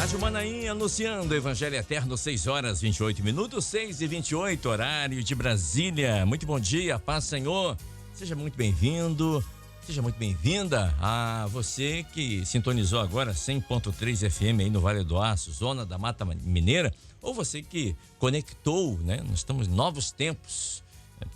Rádio Manaim anunciando o Evangelho Eterno, 6h28, 6h28, horário de Brasília. Muito bom dia, paz, Senhor. Seja muito bem-vindo, seja muito bem-vinda a você que sintonizou agora 100.3 FM aí no Vale do Aço, zona da Mata Mineira, ou você que conectou, né? Nós estamos em novos tempos,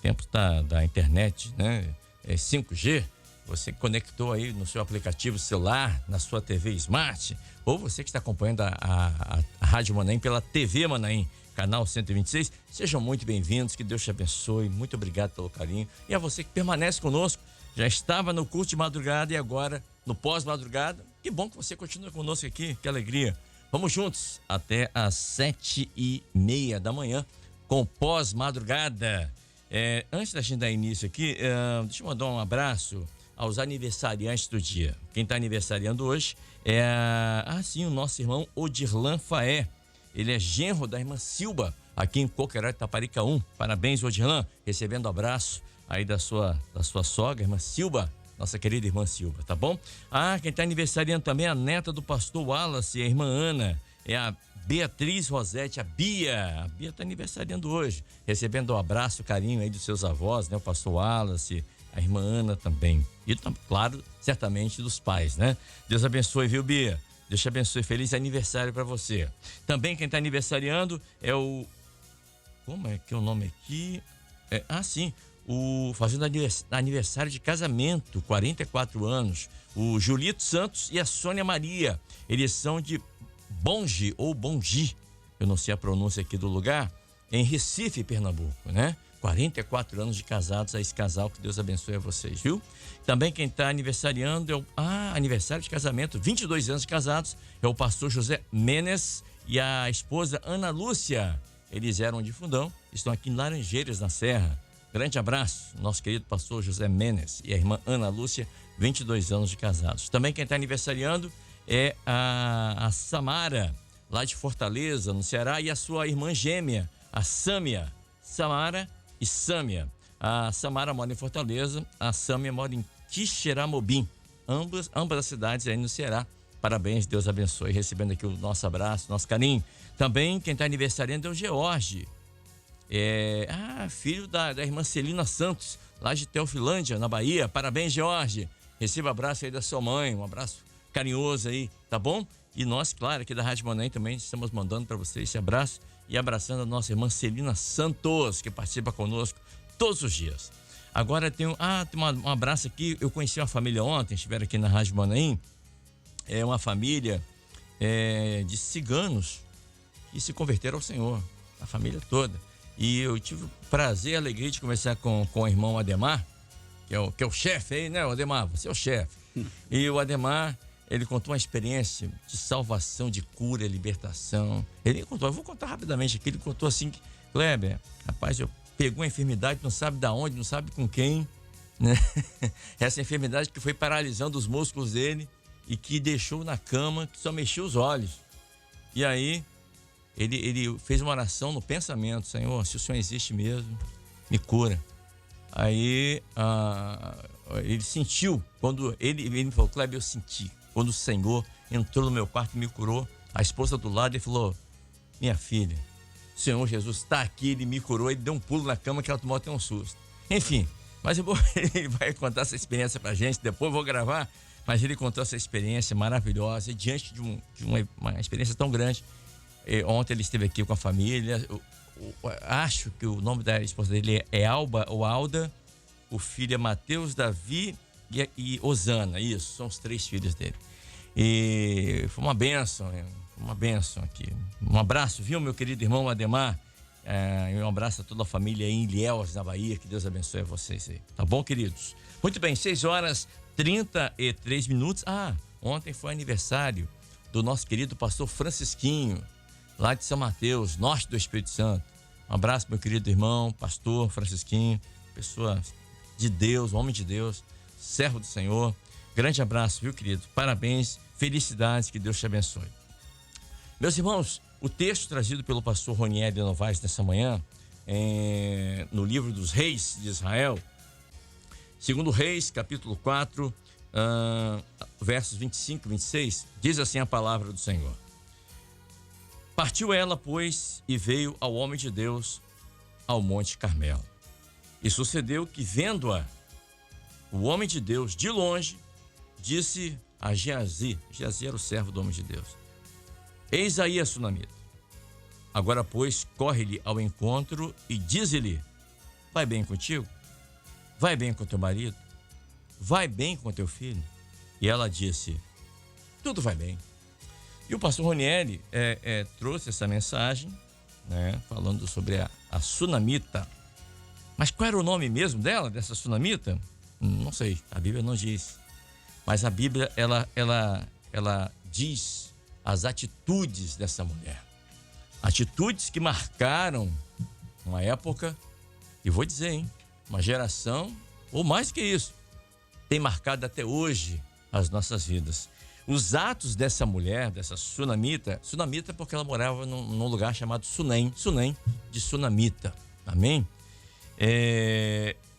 tempos da internet, né? 5G. Você que conectou aí no seu aplicativo celular, na sua TV Smart, ou você que está acompanhando a Rádio Manaim pela TV Manaim, canal 126, sejam muito bem-vindos, que Deus te abençoe, muito obrigado pelo carinho. E a você que permanece conosco, já estava no culto de madrugada e agora no pós-madrugada, que bom que você continua conosco aqui, que alegria. Vamos juntos até às 7h30 da manhã com pós-madrugada. Antes da gente dar início aqui, deixa eu mandar um abraço aos aniversariantes do dia. Quem está aniversariando hoje é o nosso irmão Odirlan Faé. Ele é genro da irmã Silba, aqui em Coqueiró, Itaparica 1. Parabéns, Odirlan, recebendo abraço aí da sua sogra, irmã Silba, nossa querida irmã Silba, tá bom? Quem está aniversariando também é a neta do pastor Wallace, a irmã Ana, é a Beatriz Rosete, a Bia. A Bia está aniversariando hoje, recebendo o abraço, carinho aí dos seus avós, né? O pastor Wallace, a irmã Ana também. E, claro, certamente dos pais, né? Deus abençoe, viu, Bia? Deus te abençoe. Feliz aniversário para você. Também quem está aniversariando é o... Como é que é o nome aqui? Fazendo aniversário de casamento, 44 anos. O Julito Santos e a Sônia Maria. Eles são de Bongi, ou Bongi, eu não sei a pronúncia aqui do lugar, em Recife, Pernambuco, né? 44 anos de casados a esse casal, que Deus abençoe a vocês, viu? Também quem está aniversariando é o aniversário de casamento, 22 anos de casados, é o pastor José Menes e a esposa Ana Lúcia. Eles eram de Fundão, estão aqui em Laranjeiras, na Serra. Grande abraço, nosso querido pastor José Menes e a irmã Ana Lúcia, 22 anos de casados. Também quem está aniversariando é a Samara, lá de Fortaleza, no Ceará, e a sua irmã gêmea, a Sâmia. Samara e Sâmia. A Samara mora em Fortaleza, a Sâmia mora em Quixeramobim, ambas as cidades aí no Ceará. Parabéns, Deus abençoe, recebendo aqui o nosso abraço, nosso carinho. Também quem está aniversariando é o George, filho da irmã Celina Santos, lá de Teofilândia, na Bahia. Parabéns, George, receba abraço aí da sua mãe, um abraço carinhoso aí, tá bom? E nós, claro, aqui da Rádio Manaim também estamos mandando para vocês esse abraço e abraçando a nossa irmã Celina Santos, que participa conosco todos os dias. Agora tem um abraço aqui. Eu conheci uma família ontem, estiveram aqui na Rádio Manaim. É uma família de ciganos que se converteram ao Senhor, a família toda. E eu tive o prazer e a alegria de conversar com o irmão Ademar, que é o chefe aí, né, Ademar? Você é o chefe. E o Ademar, ele contou uma experiência de salvação, de cura, libertação. Ele contou, eu vou contar rapidamente aqui. Ele contou assim que, Kleber, rapaz, eu pegou uma enfermidade, não sabe da onde, não sabe com quem, né? Essa enfermidade que foi paralisando os músculos dele e que deixou na cama, que só mexia os olhos. E aí, ele fez uma oração no pensamento: Senhor, se o Senhor existe mesmo, me cura. Aí, ele sentiu, quando ele falou, Kleber, eu senti. Quando o Senhor entrou no meu quarto e me curou, a esposa do lado, ele falou: minha filha, o Senhor Jesus está aqui, ele me curou. Ele deu um pulo na cama que ela tomou até um susto. Enfim, mas ele vai contar essa experiência pra gente, depois eu vou gravar, mas ele contou essa experiência maravilhosa, e diante de uma experiência tão grande. Ontem ele esteve aqui com a família. Acho que o nome da esposa dele é Alba ou Alda, o filho é Mateus, Davi e Osana. Isso, são os 3 filhos dele. E foi uma bênção aqui. Um abraço, viu, meu querido irmão Ademar? Um abraço a toda a família aí em Ilhéus, na Bahia. Que Deus abençoe a vocês aí. Tá bom, queridos? Muito bem, 6h33. Ontem foi aniversário do nosso querido pastor Francisquinho, lá de São Mateus, norte do Espírito Santo. Um abraço, meu querido irmão, pastor Francisquinho, pessoa de Deus, homem de Deus, servo do Senhor. Grande abraço, viu, querido? Parabéns, felicidades, que Deus te abençoe. Meus irmãos, o texto trazido pelo pastor Ronieri Novaes nessa manhã, no livro dos Reis de Israel, segundo Reis, capítulo 4, versos 25 e 26, diz assim a palavra do Senhor. Partiu ela, pois, e veio ao homem de Deus ao Monte Carmelo. E sucedeu que, vendo-a, o homem de Deus de longe, disse a Geazi era o servo do homem de Deus: eis aí a sunamita. Agora, pois, corre-lhe ao encontro e diz-lhe: vai bem contigo? Vai bem com teu marido? Vai bem com teu filho? E ela disse: tudo vai bem. E o pastor Ronieri trouxe essa mensagem, né, falando sobre a sunamita. Mas qual era o nome mesmo dela, dessa sunamita? Não sei, a Bíblia não diz. Mas a Bíblia, ela diz as atitudes dessa mulher. Atitudes que marcaram uma época, e vou dizer, hein, uma geração, ou mais que isso, tem marcado até hoje as nossas vidas. Os atos dessa mulher, dessa sunamita porque ela morava num lugar chamado Sunem de sunamita, amém?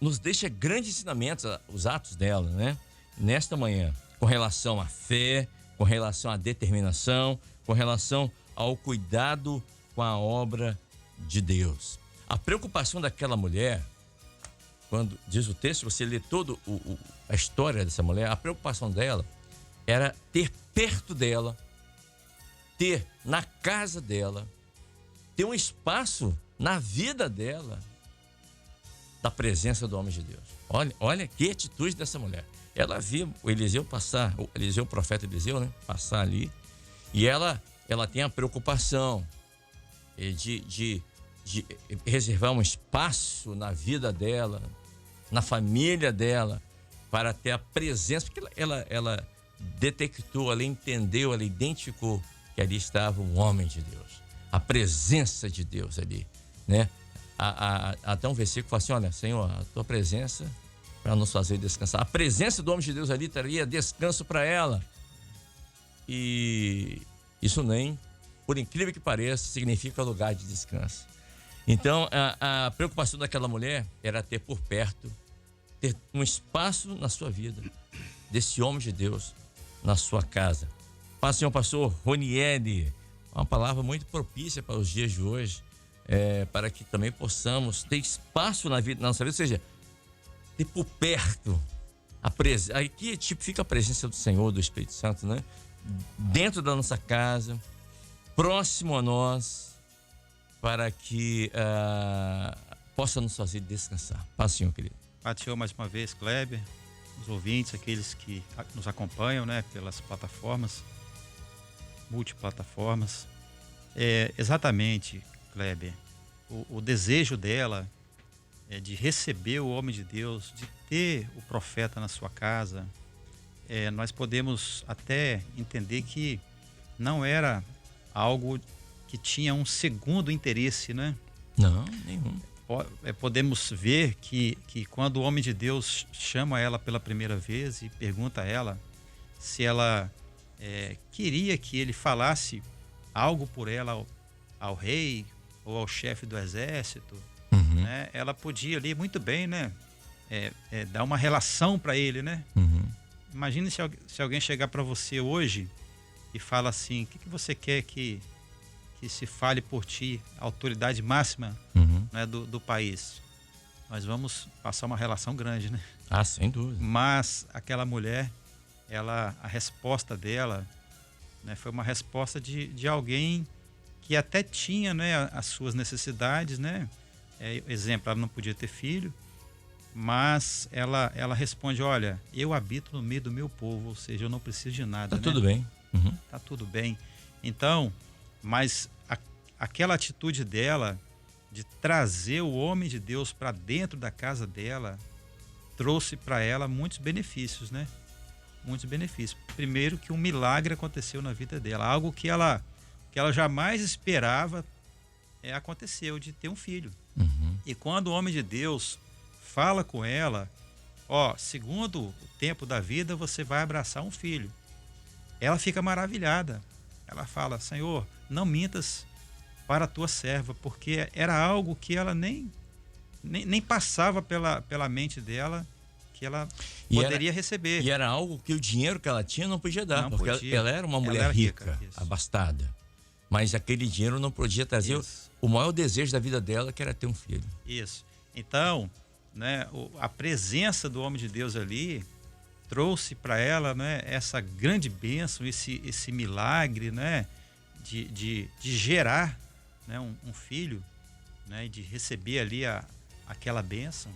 Nos deixa grandes ensinamentos, os atos dela, né? Nesta manhã, com relação à fé, com relação à determinação, com relação ao cuidado com a obra de Deus. A preocupação daquela mulher, quando diz o texto, você lê toda a história dessa mulher, a preocupação dela era ter perto dela, ter na casa dela, ter um espaço na vida dela da presença do homem de Deus. Olha que atitude dessa mulher. Ela viu o Eliseu passar, o profeta Eliseu, né, passar ali, e ela tem a preocupação de reservar um espaço na vida dela, na família dela, para ter a presença, porque ela detectou, ela entendeu, ela identificou que ali estava um homem de Deus, a presença de Deus ali, né? Até um versículo fala assim: olha, Senhor, a tua presença para nos fazer descansar. A presença do homem de Deus ali traria descanso para ela. E isso nem, por incrível que pareça, significa lugar de descanso. Então, a preocupação daquela mulher era ter por perto, ter um espaço na sua vida, desse homem de Deus, na sua casa. Paz, Senhor pastor Ronieri, uma palavra muito propícia para os dias de hoje, para que também possamos ter espaço na nossa vida, ou seja, ter por perto a presença. Aqui tipifica a presença do Senhor, do Espírito Santo, né? Dentro da nossa casa, próximo a nós, para que possa nos fazer descansar. Paz, Senhor, querido. Paz, Senhor, mais uma vez, Kleber, os ouvintes, aqueles que nos acompanham, né, pelas plataformas, multiplataformas. Exatamente, Kleber, o desejo dela é de receber o homem de Deus, de ter o profeta na sua casa. Nós podemos até entender que não era algo que tinha um segundo interesse, né? Não, nenhum. Podemos ver que quando o homem de Deus chama ela pela primeira vez e pergunta a ela se ela queria que ele falasse algo por ela ao rei ou ao chefe do exército, né? Ela podia ali muito bem, né, dar uma relação para ele, né? Imagine se alguém chegar para você hoje e fala assim: o que você quer que se fale por ti, a autoridade máxima, né, do país? Nós vamos passar uma relação grande, né? Ah, sem dúvida. Mas aquela mulher, a resposta dela, né, foi uma resposta de alguém que até tinha, né, as suas necessidades, né? Exemplo, ela não podia ter filho, mas ela responde: olha, eu habito no meio do meu povo, ou seja, eu não preciso de nada. Tá, né? Tudo bem. Tá tudo bem. Então, mas aquela atitude dela de trazer o homem de Deus para dentro da casa dela trouxe para ela muitos benefícios, né? Muitos benefícios. Primeiro, que um milagre aconteceu na vida dela, algo que ela jamais esperava, aconteceu, de ter um filho. E quando o homem de Deus fala com ela: segundo o tempo da vida, você vai abraçar um filho. Ela fica maravilhada. Ela fala: Senhor, não mintas para a tua serva, porque era algo que ela nem passava pela mente dela, que ela poderia receber. E era algo que o dinheiro que ela tinha não podia dar, porque podia. ela era uma mulher rica, abastada. Mas aquele dinheiro não podia trazer o maior desejo da vida dela, que era ter um filho. Isso. Então, né, a presença do homem de Deus ali trouxe para ela, né, essa grande bênção, esse milagre, né, de gerar, né, um filho, né, de receber ali aquela bênção.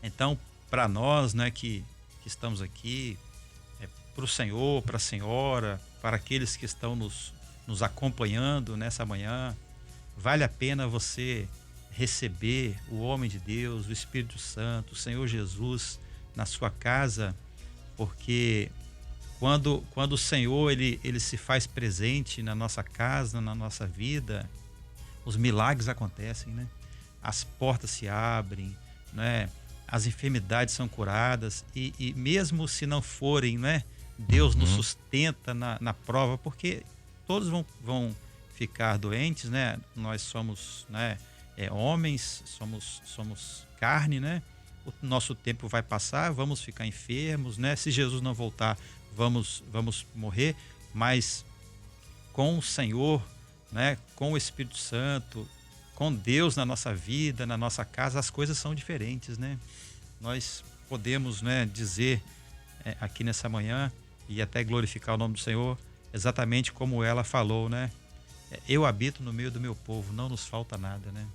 Então, para nós, né, que estamos aqui, para o Senhor, para a Senhora, para aqueles que estão nos acompanhando nessa manhã, vale a pena você receber o homem de Deus, o Espírito Santo, o Senhor Jesus na sua casa, porque quando o Senhor ele se faz presente na nossa casa, na nossa vida, os milagres acontecem, né? As portas se abrem, né? As enfermidades são curadas e mesmo se não forem, né? Deus nos sustenta na prova, porque todos vão ficar doentes, né? Nós somos, né, homens, somos carne, né? O nosso tempo vai passar, vamos ficar enfermos, né? Se Jesus não voltar, vamos morrer, mas com o Senhor, né? Com o Espírito Santo, com Deus na nossa vida, na nossa casa, as coisas são diferentes, né? Nós podemos, né, dizer aqui nessa manhã e até glorificar o nome do Senhor, exatamente como ela falou, né? Eu habito no meio do meu povo, não nos falta nada, né?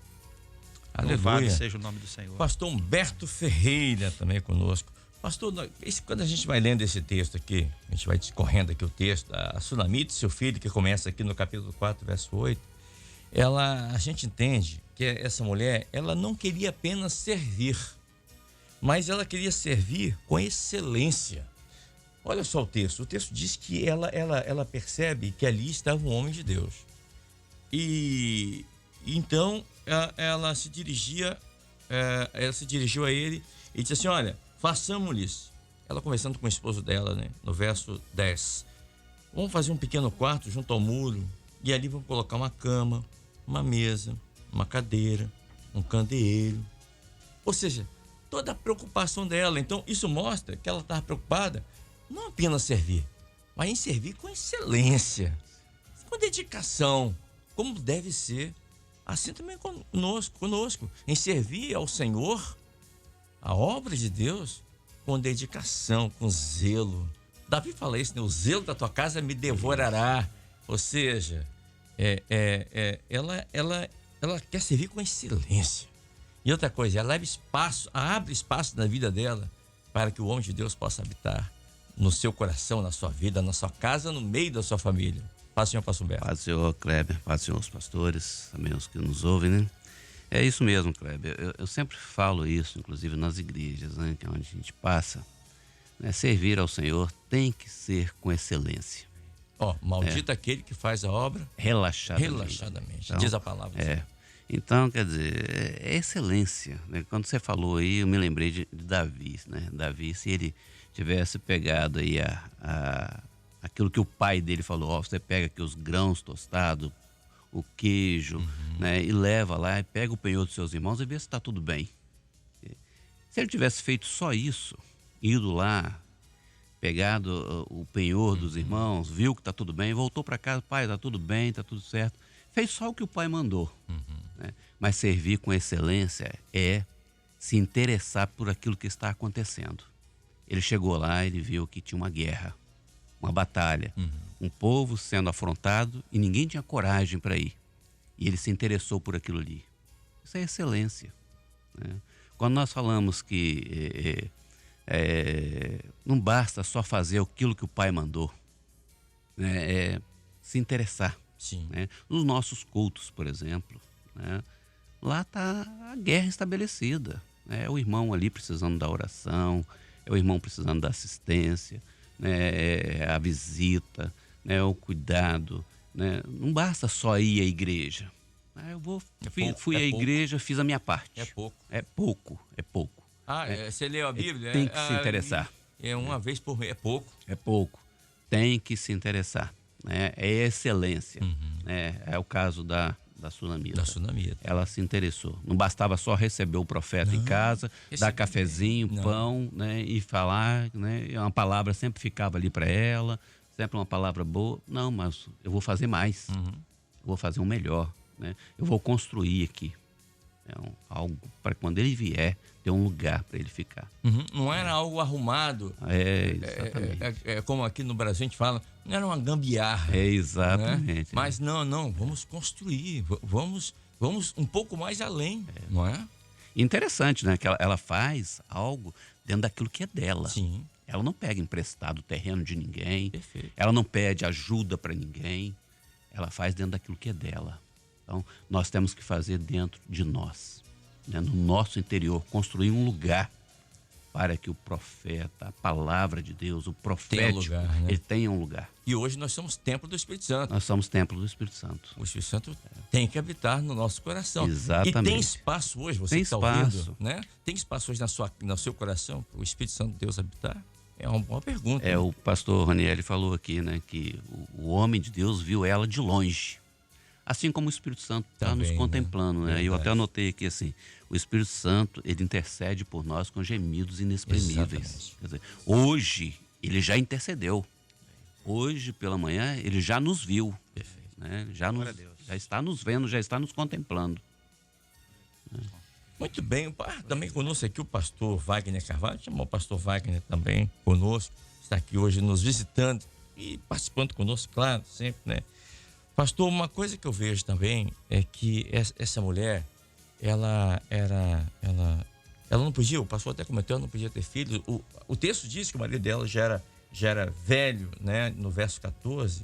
Louvado seja o nome do Senhor. Pastor Humberto Ferreira também conosco. Pastor, quando a gente vai lendo esse texto aqui, a gente vai discorrendo aqui o texto, a Sunamite, seu filho, que começa aqui no capítulo 4, verso 8, a gente entende que essa mulher, ela não queria apenas servir, mas ela queria servir com excelência. Olha só o texto diz que ela percebe que ali estava um homem de Deus. E então ela se dirigiu a ele e disse assim: olha, façamos-lhes. Ela conversando com o esposo dela, né, no verso 10. Vamos fazer um pequeno quarto junto ao muro e ali vamos colocar uma cama, uma mesa, uma cadeira, um candeeiro. Ou seja, toda a preocupação dela. Então isso mostra que ela estava preocupada não apenas servir, mas em servir com excelência, com dedicação, como deve ser. Assim também conosco, em servir ao Senhor, a obra de Deus, com dedicação, com zelo. Davi fala isso, né? O zelo da tua casa me devorará. Ou seja, ela quer servir com excelência. E outra coisa, ela abre espaço na vida dela para que o homem de Deus possa habitar no seu coração, na sua vida, na sua casa, no meio da sua família. Paz, Senhor, Pastor Humberto. Paz, Senhor Kleber, paz, Senhor, os pastores, também os que nos ouvem, né? É isso mesmo, Kleber. Eu sempre falo isso, inclusive nas igrejas, né? Que é onde a gente passa, né? Servir ao Senhor tem que ser com excelência. Maldito aquele que faz a obra relaxadamente. Então, diz a palavra. Então, quer dizer, é excelência, né? Quando você falou aí, eu me lembrei de Davi, né? Davi, se ele tivesse pegado aí aquilo que o pai dele falou, você pega aqui os grãos tostados, o queijo, né? E leva lá e pega o penhor dos seus irmãos e vê se está tudo bem. Se ele tivesse feito só isso, ido lá, pegado o penhor dos irmãos, viu que está tudo bem, voltou para casa, pai, está tudo bem, está tudo certo. Fez só o que o pai mandou. Né? Mas servir com excelência é se interessar por aquilo que está acontecendo. Ele chegou lá, ele viu que tinha uma guerra, uma batalha, um povo sendo afrontado e ninguém tinha coragem para ir. E ele se interessou por aquilo ali. Isso é excelência. Né? Quando nós falamos que não basta só fazer aquilo que o pai mandou, né? É se interessar. Sim. Né? Nos nossos cultos, por exemplo, né? Lá está a guerra estabelecida. Né? É o irmão ali precisando da oração, é o irmão precisando da assistência, né? É a visita, né? O cuidado. Né? Não basta só ir à igreja. Fui à igreja, fiz a minha parte. É pouco. É pouco, é pouco. Você leu a Bíblia? Tem que se interessar. Uma vez por mês, é pouco. É pouco. Tem que se interessar. Né? É excelência. Né? É o caso da Sunamita. Ela se interessou. Não bastava só receber o profeta em casa, dar cafezinho, pão, né? E falar, né? Uma palavra sempre ficava ali para ela, sempre uma palavra boa. Não, mas eu vou fazer mais. vou fazer um melhor, né? Eu vou construir aqui algo para quando ele vier ter um lugar para ele ficar. Uhum. Não era algo arrumado. Exatamente. Como aqui no Brasil a gente fala, não era uma gambiarra. Exatamente. Né? Mas não, vamos construir, vamos um pouco mais além, não é? Interessante, né? Que ela faz algo dentro daquilo que é dela. Sim. Ela não pega emprestado o terreno de ninguém. Perfeito. Ela não pede ajuda para ninguém. Ela faz dentro daquilo que é dela. Então, nós temos que fazer dentro de nós, né? No nosso interior, construir um lugar para que o profeta, a palavra de Deus, o profético, lugar, né? ele tenha um lugar. E hoje nós somos templo do Espírito Santo. Nós somos templo do Espírito Santo. O Espírito Santo tem que habitar no nosso coração. Exatamente. E tem espaço hoje, você Tem que está ouvindo, espaço. né? Tem espaço hoje no seu coração para o Espírito Santo de Deus habitar? É uma boa pergunta. É, né? o pastor Ranieri falou aqui, né, que o homem de Deus viu ela de longe. Assim como o Espírito Santo está nos Também, contemplando, né? Verdade. Eu até anotei aqui assim, o Espírito Santo, ele intercede por nós com gemidos inexprimíveis. Exatamente. Quer dizer, hoje, ele já intercedeu. Hoje, pela manhã, ele já nos viu. Perfeito. Né? Glória a Deus. Já está nos vendo, já está nos contemplando. Muito bem. Também conosco aqui o pastor Wagner Carvalho. Chamou o pastor Wagner também conosco. Está aqui hoje nos visitando e participando conosco, claro, sempre, né? Pastor, uma coisa que eu vejo também é que essa mulher, ela não podia, o pastor até comentou, ela não podia ter filhos. O texto diz que o marido dela já era velho, né? No verso 14,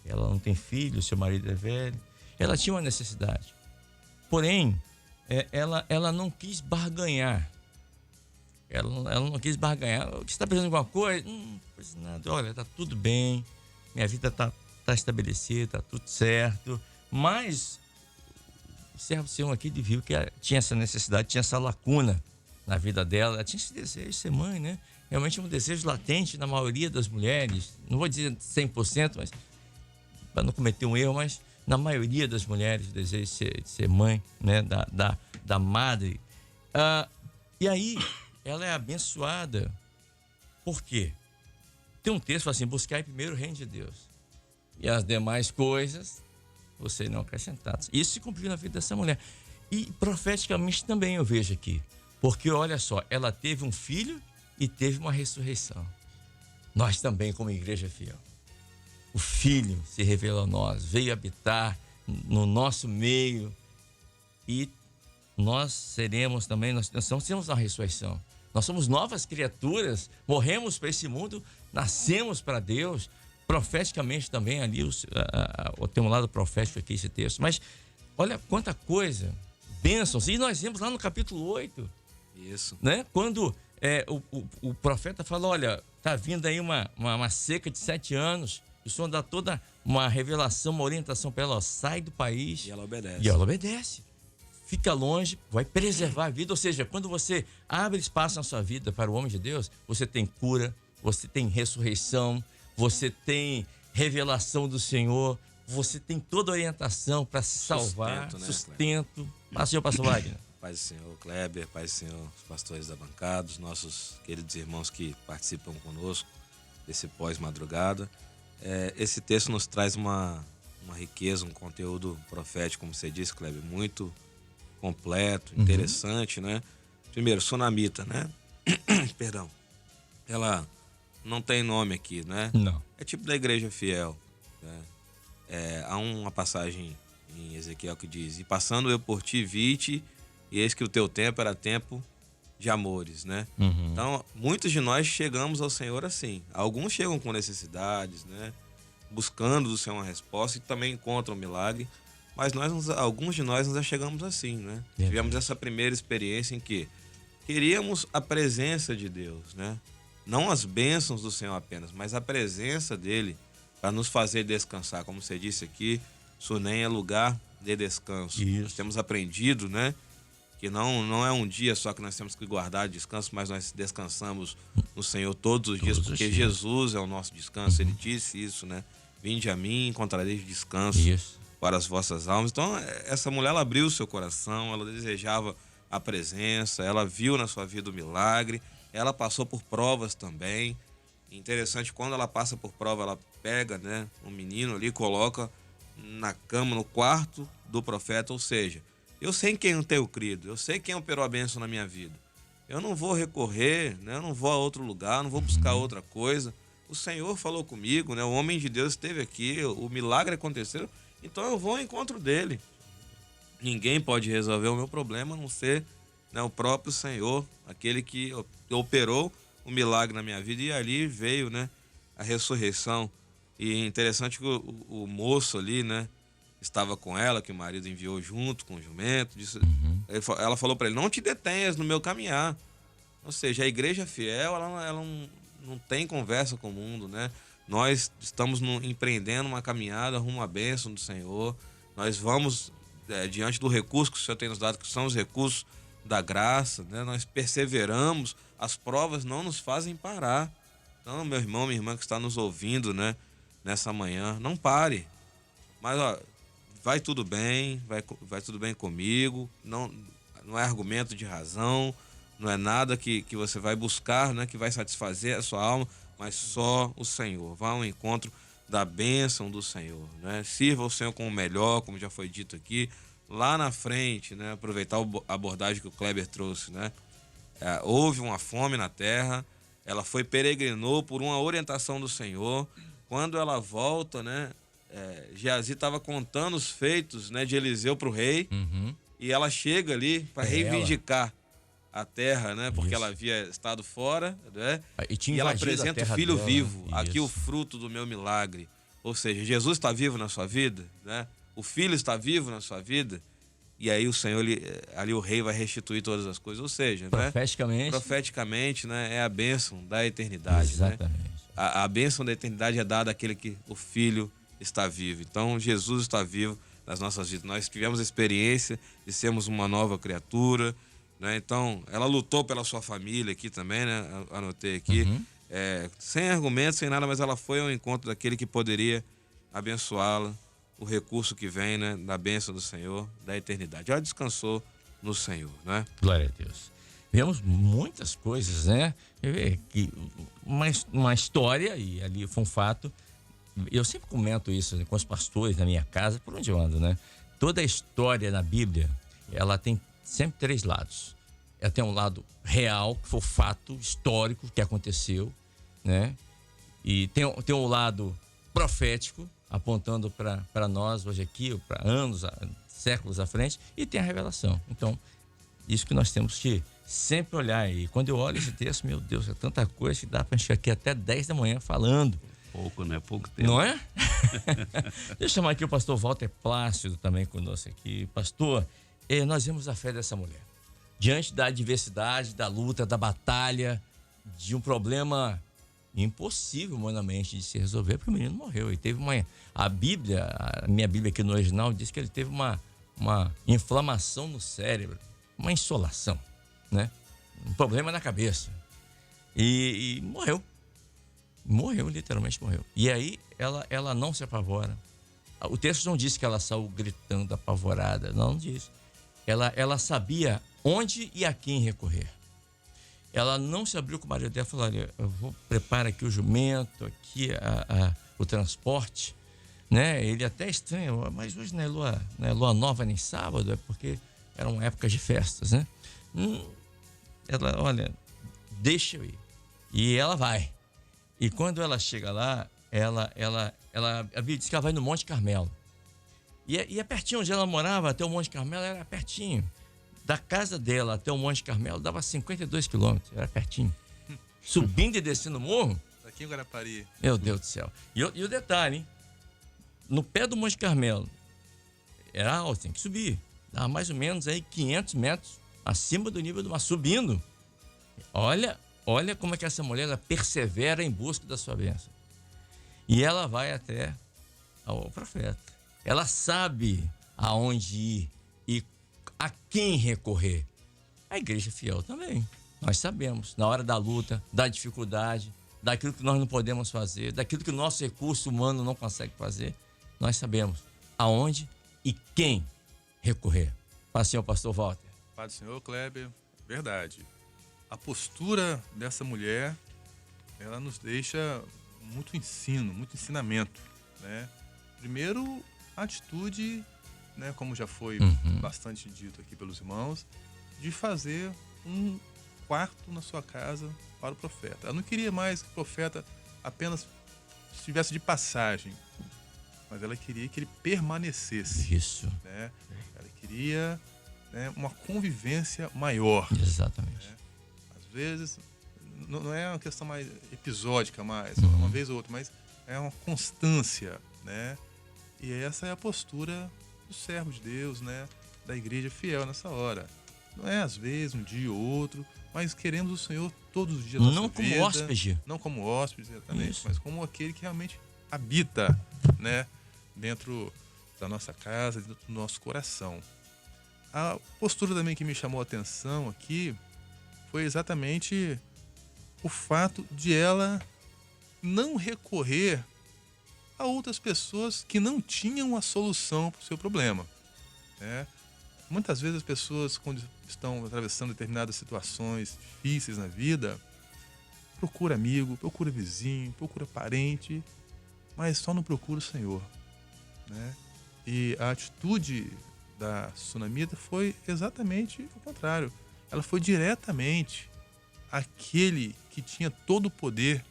ela não tem filho, seu marido é velho. Ela tinha uma necessidade. Porém, ela não quis barganhar. Ela não quis barganhar. Você está precisando de alguma coisa? Não preciso de nada. Olha, tá tudo bem. Minha vida tá estabelecida, tá tudo certo. Mas o servo Senhor aqui viu que tinha essa necessidade, tinha essa lacuna na vida dela. Ela tinha esse desejo de ser mãe, né? Realmente é um desejo latente na maioria das mulheres. Não vou dizer 100%, mas para não cometer um erro, mas na maioria das mulheres o desejo de ser mãe, né? Da madre. E aí, ela é abençoada. Por quê? Tem um texto que fala assim, buscai primeiro o reino de Deus. E as demais coisas, vocês não acrescentados. Isso se cumpriu na vida dessa mulher. E profeticamente também eu vejo aqui. Porque olha só, ela teve um filho e teve uma ressurreição. Nós também, como igreja fiel. O filho se revelou a nós, veio habitar no nosso meio. E nós seremos também, nós temos uma ressurreição. Nós somos novas criaturas, morremos para esse mundo, nascemos para Deus. Profeticamente também ali, tem um lado profético aqui esse texto. Mas olha quanta coisa, bênçãos. E nós vemos lá no capítulo 8. Isso. Né? Quando o profeta fala, olha, tá vindo aí uma seca de 7 anos. O Senhor dá toda uma revelação, uma orientação para ela. Ó, sai do país. E ela obedece. E ela obedece. Fica longe, vai preservar a vida. Ou seja, quando você abre espaço na sua vida para o homem de Deus, você tem cura, você tem ressurreição, você tem revelação do Senhor, você tem toda a orientação para se salvar, Sustento, né, sustento. Senhor pastor Wagner. Pai do Senhor Kleber, Pai do Senhor, os pastores da bancada, os nossos queridos irmãos que participam conosco desse pós-madrugada. Esse texto nos traz uma riqueza, um conteúdo profético, como você disse, Kleber, muito completo, interessante, né? Primeiro, sunamita, né? Perdão. Ela não tem nome aqui, né? Não. É tipo da igreja fiel, né? Há uma passagem em Ezequiel que diz: e passando eu por ti vi-te, e eis que o teu tempo era tempo de amores, né? Então, muitos de nós chegamos ao Senhor assim. Alguns chegam com necessidades, né? Buscando do Senhor uma resposta e também encontram milagre. Mas alguns de nós já chegamos assim, né? Tivemos essa primeira experiência em que queríamos a presença de Deus, né? Não as bênçãos do Senhor apenas, mas a presença dele para nos fazer descansar. Como você disse aqui, Sunem é lugar de descanso. Isso. Nós temos aprendido, né? Que não é um dia só que nós temos que guardar descanso, mas nós descansamos no Senhor todos os dias, porque Jesus é o nosso descanso. Ele disse isso, né? Vinde a mim, encontrareis descanso para as vossas almas. Então, essa mulher, ela abriu o seu coração, ela desejava a presença, ela viu na sua vida o milagre, ela passou por provas também. Interessante, quando ela passa por prova, ela pega, né, um menino ali, coloca na cama, no quarto do profeta, ou seja, eu sei em quem eu tenho crido, eu sei quem operou a bênção na minha vida. Eu não vou recorrer, né? Eu não vou a outro lugar, não vou buscar outra coisa. O Senhor falou comigo, né? O homem de Deus esteve aqui, o milagre aconteceu, então eu vou ao encontro dele. Ninguém pode resolver o meu problema a não ser, né, o próprio Senhor, aquele que operou o milagre na minha vida, e ali veio, né, a ressurreição. E é interessante que o moço ali, né, estava com ela, que o marido enviou junto com o jumento. Disse, ela falou para ele: não te detenhas no meu caminhar. Ou seja, a igreja fiel, ela não tem conversa com o mundo, né? Nós estamos empreendendo uma caminhada rumo à bênção do Senhor. Nós vamos diante do recurso que o Senhor tem nos dado, que são os recursos da graça, né? Nós perseveramos, as provas não nos fazem parar. Então, meu irmão, minha irmã que está nos ouvindo, né, nessa manhã, não pare. Mas, ó, vai tudo bem, vai tudo bem comigo, não é argumento de razão, não é nada que você vai buscar, né, que vai satisfazer a sua alma, mas só o Senhor. Vá ao encontro da bênção do Senhor, né? Sirva o Senhor com o melhor, como já foi dito aqui. Lá na frente, né, aproveitar a abordagem que o Kleber trouxe, né? Houve uma fome na terra, ela peregrinou por uma orientação do Senhor. Quando ela volta, né, Geazi estava contando os feitos, né, de Eliseu para o rei, e ela chega ali para reivindicar a terra, né, porque ela havia estado fora, né, e ela apresenta o filho dela, vivo, aqui o fruto do meu milagre. Ou seja, Jesus está vivo na sua vida, né? O filho está vivo na sua vida, e aí o Senhor, ali o rei vai restituir todas as coisas. Ou seja, profeticamente, né, é a bênção da eternidade. Exatamente. Né? A bênção da eternidade é dada àquele que o filho está vivo. Então, Jesus está vivo nas nossas vidas. Nós tivemos a experiência de sermos uma nova criatura, né? Então, ela lutou pela sua família aqui também, né? Anotei aqui. Sem argumentos, sem nada, mas ela foi ao encontro daquele que poderia abençoá-la, o recurso que vem, né, da bênção do Senhor, da eternidade. Ela descansou no Senhor, né? Glória a Deus. Vemos muitas coisas, né? Uma história, e ali foi um fato. Eu sempre comento isso, né, com os pastores na minha casa, por onde eu ando, né? Toda a história na Bíblia, ela tem sempre 3 lados. Ela tem um lado real, que foi o fato histórico que aconteceu, né? E tem um lado profético, apontando para nós hoje aqui, para anos, séculos à frente, e tem a revelação. Então, isso que nós temos que sempre olhar. E quando eu olho esse texto, meu Deus, é tanta coisa que dá para encher aqui até 10 da manhã falando. Pouco, né? Pouco tempo. Não é? Deixa eu chamar aqui o pastor Walter Plácido também conosco aqui. Pastor, nós vemos a fé dessa mulher. Diante da adversidade, da luta, da batalha, de um problema impossível humanamente de se resolver, porque o menino morreu. E teve a minha Bíblia aqui no original diz que ele teve uma inflamação no cérebro, uma insolação, né? Um problema na cabeça. E morreu. Morreu, literalmente morreu. E aí ela não se apavora. O texto não diz que ela saiu gritando apavorada, não diz. Ela sabia onde e a quem recorrer. Ela não se abriu com o marido dela e falou: olha, eu vou preparar aqui o jumento, aqui o transporte, né? Ele até estranha, mas hoje não é lua nova nem sábado, é porque eram épocas de festas, né? Ela, olha, deixa eu ir. E ela vai. E quando ela chega lá, a Bíblia diz que ela vai no Monte Carmelo. E é pertinho onde ela morava, até o Monte Carmelo era pertinho. Da casa dela até o Monte Carmelo dava 52 quilômetros, era pertinho. Subindo e descendo o morro. Aqui em Guarapari. Meu Deus do céu. E o detalhe, hein? No pé do Monte Carmelo, era alto, tem que subir. Dava mais ou menos aí 500 metros acima do nível do mar, subindo. Olha como é que essa mulher ela persevera em busca da sua bênção. E ela vai até ao profeta. Ela sabe aonde ir e a quem recorrer. A igreja fiel também. Nós sabemos, na hora da luta, da dificuldade, daquilo que nós não podemos fazer, daquilo que o nosso recurso humano não consegue fazer, nós sabemos aonde e quem recorrer. Paz, senhor pastor Walter. Paz do Senhor, Kleber. Verdade. A postura dessa mulher, ela nos deixa muito ensino, muito ensinamento, né? Primeiro, a atitude, né, como já foi bastante dito aqui pelos irmãos, de fazer um quarto na sua casa para o profeta. Ela não queria mais que o profeta apenas estivesse de passagem, mas ela queria que ele permanecesse. Isso. Né? Ela queria, né, uma convivência maior. Exatamente. Né? Às vezes, não é uma questão mais episódica, mais uma vez ou outra, mas é uma constância, né? E essa é a postura do servo de Deus, né? Da igreja fiel nessa hora. Não é às vezes, um dia ou outro, mas queremos o Senhor todos os dias da nossa Não como vida. hóspede. Não como hóspede, exatamente, Isso. mas como aquele que realmente habita, né? Dentro da nossa casa, dentro do nosso coração. A postura também que me chamou a atenção aqui foi exatamente o fato de ela não recorrer a outras pessoas que não tinham a solução para o seu problema. Né? Muitas vezes as pessoas, quando estão atravessando determinadas situações difíceis na vida, procura amigo, procura vizinho, procura parente, mas só não procura o Senhor. Né? E a atitude da sunamita foi exatamente o contrário. Ela foi diretamente àquele que tinha todo o poder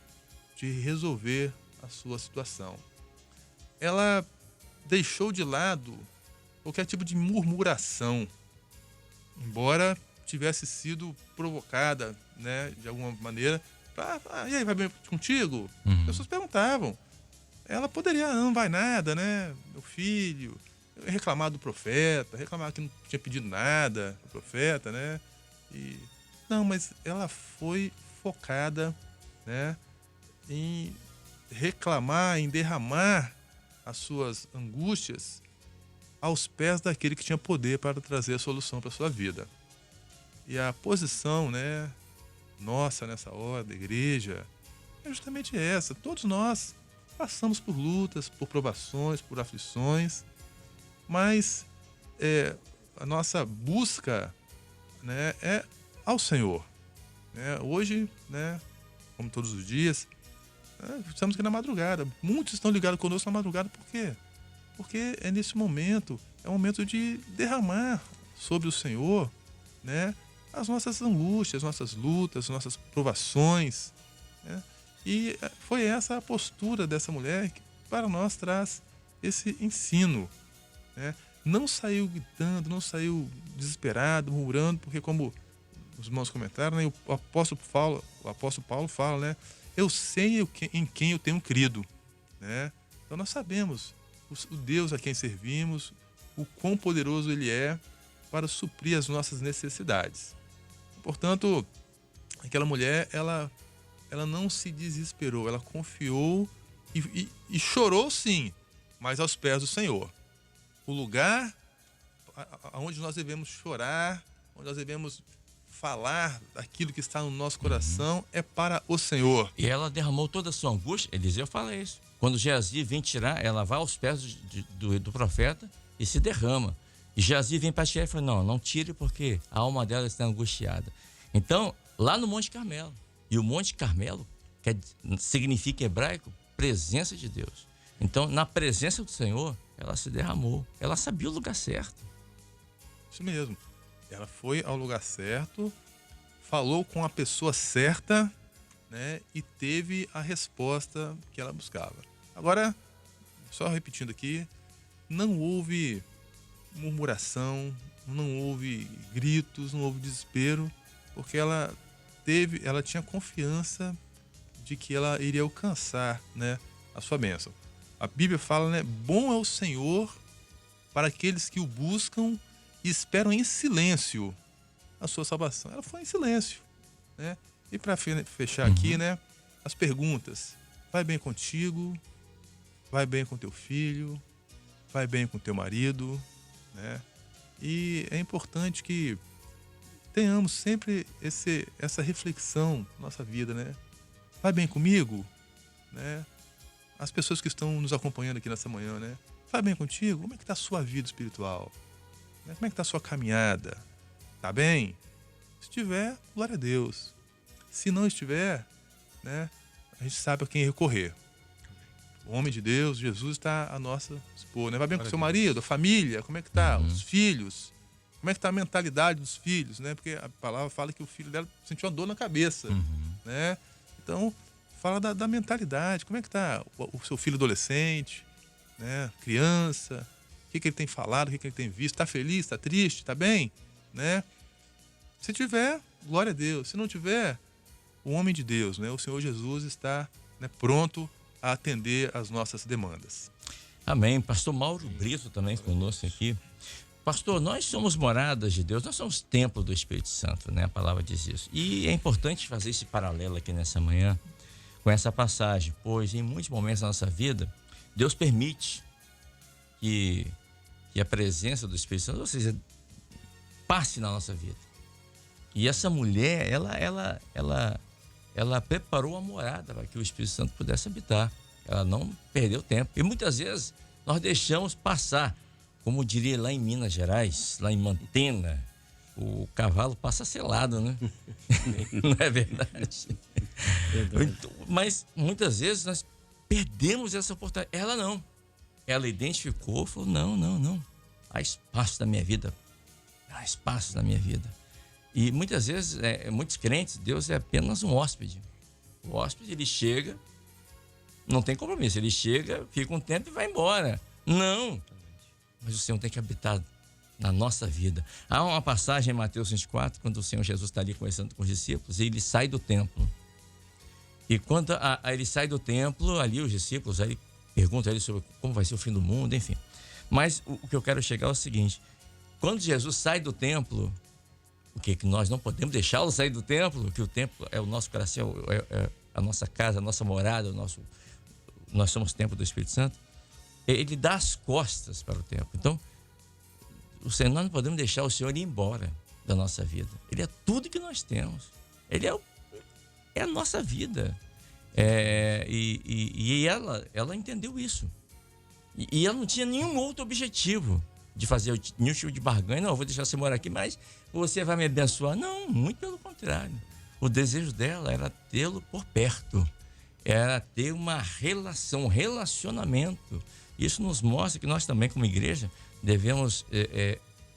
de resolver a sua situação. Ela deixou de lado qualquer tipo de murmuração, embora tivesse sido provocada, né, de alguma maneira. E aí, vai bem contigo? As pessoas perguntavam. Ela poderia, não vai nada, né? Meu filho, reclamar do profeta, reclamar que não tinha pedido nada do profeta, né? Não, mas ela foi focada, né, em reclamar, em derramar as suas angústias aos pés daquele que tinha poder para trazer a solução para a sua vida. E a posição, né, nossa nessa hora, da igreja, é justamente essa. Todos nós passamos por lutas, por provações, por aflições, mas a nossa busca, né, é ao Senhor. Né? Hoje, né, como todos os dias, estamos aqui na madrugada. Muitos estão ligados conosco na madrugada. Por quê? Porque é nesse momento, é um momento de derramar sobre o Senhor, né, as nossas angústias, nossas lutas, nossas provações. Né? E foi essa a postura dessa mulher que para nós traz esse ensino. Né? Não saiu gritando, não saiu desesperado, murmurando, porque como os irmãos comentaram, né, o apóstolo Paulo fala, né, eu sei em quem eu tenho crido. Né? Então nós sabemos o Deus a quem servimos, o quão poderoso Ele é para suprir as nossas necessidades. Portanto, aquela mulher, ela não se desesperou, ela confiou e chorou sim, mas aos pés do Senhor. O lugar onde nós devemos chorar, onde nós devemos falar daquilo que está no nosso coração é para o Senhor. E ela derramou toda a sua angústia. Eliseu fala isso. Quando Geazi vem tirar, ela vai aos pés do profeta e se derrama. E Geazi vem para tirar e fala, não tire porque a alma dela está angustiada. Então, lá no Monte Carmelo. E o Monte Carmelo significa em hebraico presença de Deus. Então, na presença do Senhor, ela se derramou. Ela sabia o lugar certo. Isso mesmo. Ela foi ao lugar certo, falou com a pessoa certa, né, e teve a resposta que ela buscava. Agora, só repetindo aqui, não houve murmuração, não houve gritos, não houve desespero, porque ela tinha confiança de que ela iria alcançar, né, a sua bênção. A Bíblia fala, né, bom é o Senhor para aqueles que o buscam e esperam em silêncio a sua salvação. Ela foi em silêncio, né? E para fechar aqui, né, as perguntas. Vai bem contigo? Vai bem com teu filho? Vai bem com teu marido? Né? E é importante que tenhamos sempre essa reflexão na nossa vida, né? Vai bem comigo? Né? As pessoas que estão nos acompanhando aqui nessa manhã, né? Vai bem contigo? Como é que está a sua vida espiritual? Como é que está a sua caminhada? Tá bem? Se estiver, glória a Deus. Se não estiver, né, a gente sabe a quem recorrer. O homem de Deus, Jesus, está a nossa expor, né? Vai bem com o seu marido, a família, como é que tá? Os filhos, como é que tá a mentalidade dos filhos, né? Porque a palavra fala que o filho dela sentiu uma dor na cabeça, né? Então, fala da mentalidade, como é que tá o seu filho adolescente, né? Criança, o que ele tem falado, o que ele tem visto, tá feliz, tá triste, tá bem, né? Se tiver, glória a Deus. Se não tiver, o homem de Deus, né? O Senhor Jesus está, né, pronto a atender as nossas demandas. Amém. Pastor Mauro Brito também conosco aqui. Pastor, nós somos moradas de Deus, nós somos templo do Espírito Santo, né? A palavra diz isso. E é importante fazer esse paralelo aqui nessa manhã com essa passagem, pois em muitos momentos da nossa vida, Deus permite que a presença do Espírito Santo, ou seja, passe na nossa vida. E essa mulher, ela preparou a morada para que o Espírito Santo pudesse habitar. Ela não perdeu tempo. E muitas vezes nós deixamos passar, como diria lá em Minas Gerais, lá em Mantena, o cavalo passa selado, né? Não é verdade? Então, mas muitas vezes nós perdemos essa oportunidade. Ela não. Ela identificou, falou, não. Há espaço na minha vida. Há espaço na minha vida. E muitas vezes, muitos crentes, Deus é apenas um hóspede. O hóspede, ele chega, não tem compromisso. Ele chega, fica um tempo e vai embora. Não. Mas o Senhor tem que habitar na nossa vida. Há uma passagem em Mateus 24, quando o Senhor Jesus está ali conversando com os discípulos, e ele sai do templo. E quando ele sai do templo, ali os discípulos aí perguntam a ele sobre como vai ser o fim do mundo, enfim. Mas o que eu quero chegar é o seguinte: quando Jesus sai do templo, o que nós não podemos deixá-lo sair do templo, que o templo é o nosso coração, é a nossa casa, a nossa morada, nós somos templo do Espírito Santo. Ele dá as costas para o templo. Então, nós não podemos deixar o Senhor ir embora da nossa vida. Ele é tudo que nós temos. Ele é a nossa vida. E ela entendeu isso. E ela não tinha nenhum outro objetivo de fazer nenhum tipo de barganha. Não, eu vou deixar você morar aqui, mas você vai me abençoar. Não, muito pelo contrário. O desejo dela era tê-lo por perto. Era ter uma relação, um relacionamento. Isso nos mostra que nós também, como igreja, devemos